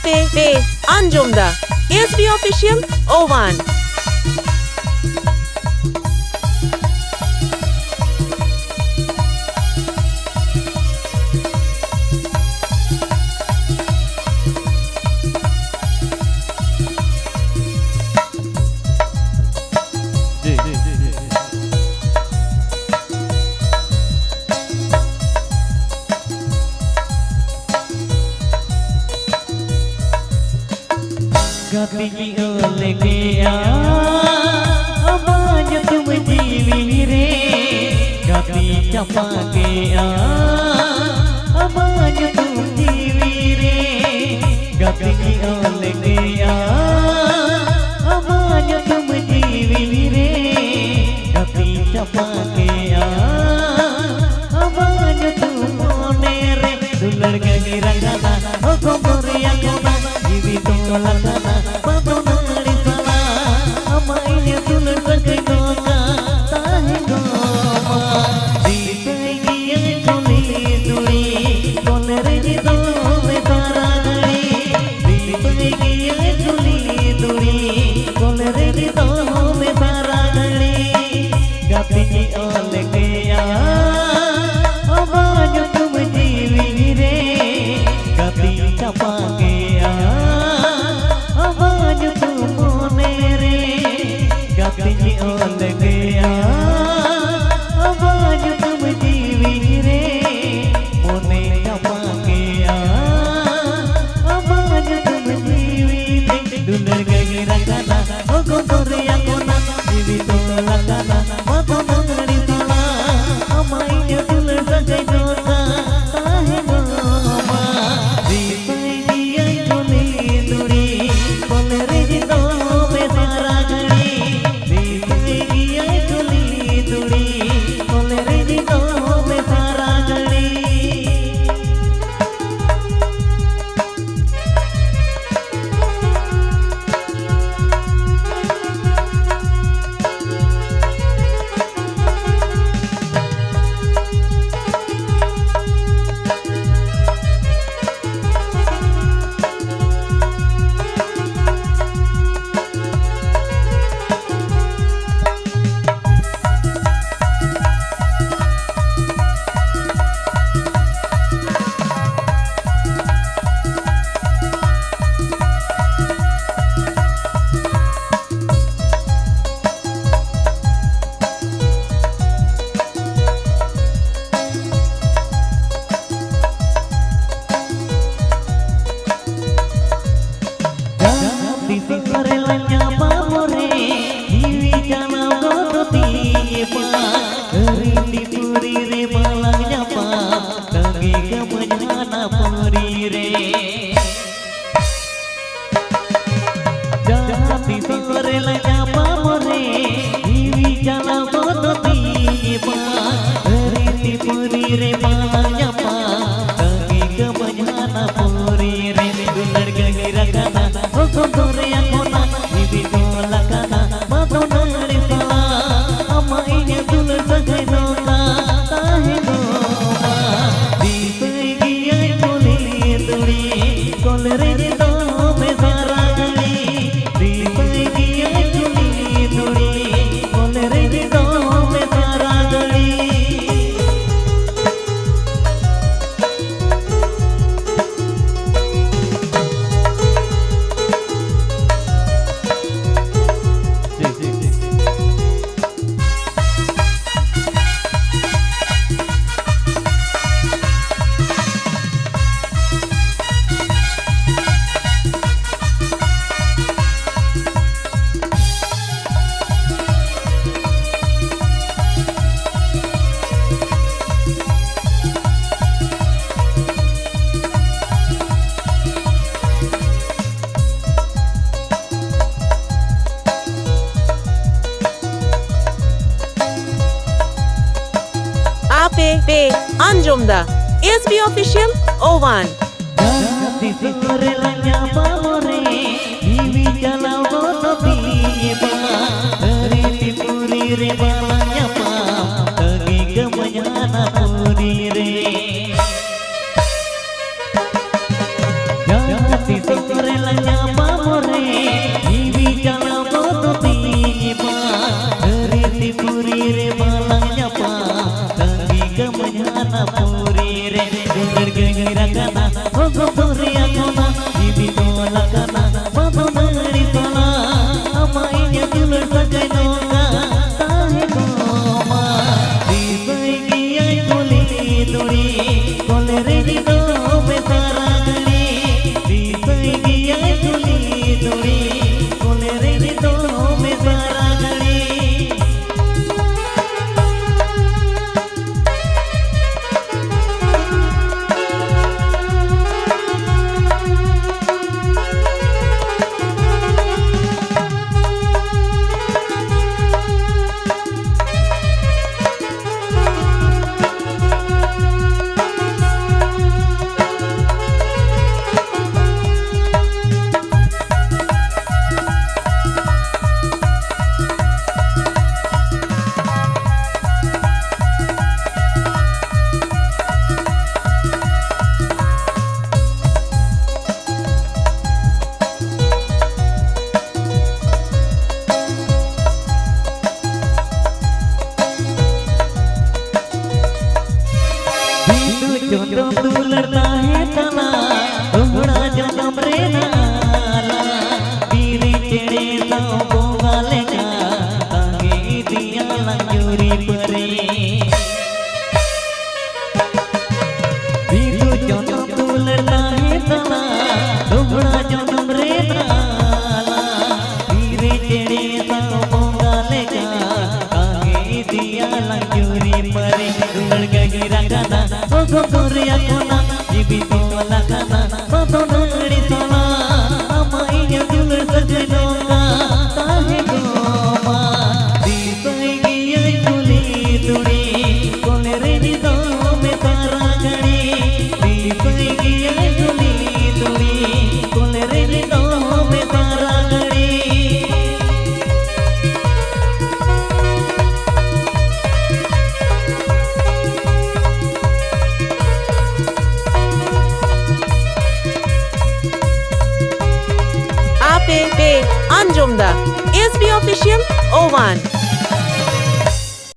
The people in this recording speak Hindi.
APP Anjumda SB Official O1 Gati oleh gea, amanya tu menjiwi re. Gati capa gea, amanya tu menjiwi re. Gati oleh gea, amanya tu menjiwi re. Gati capa gea, amanya tu monere. Dular gagi ragana, oh korea kona, jiwi tolak sana. APP Anjumda SB Official O1 Jati गिराकाना ओ गोरिया कोना जीवी तोला काना बाबो नड़ी तोला अमाइnya दुलर सजाय नोका ताहे गोमा दिसई गिया कोली दुड़ी कोले रे दो बेसारा गड़ी दिसई गिया कोली दुड़ी कोले रे दो बेसारा गड़ी जोंदो दुलरता है तना दोहरा जन्म रे नाला बीरे चेड़े साओ बोगाले का तांगे दिया लंजूरी परे बीरो जोंदो दुलरता है तना दोहरा जन्म रे नाला बीरे चेड़े साओ बोगाले का तांगे दिया लंजूरी परे दुलर का गिरा गाना ओ गोरिया कोना जीवी तोला काना बाबो नड़ी तोला अमाइnya दुलर सजाय नोका ताहे गोमा दिसई गिया कोली दुड़ी कोले रे दो बेसारा गड़ी दिसई गिया कोली दुड़ी कोले रे दो बेसारा गड़ी Ape Pe Anjumda SB Official O1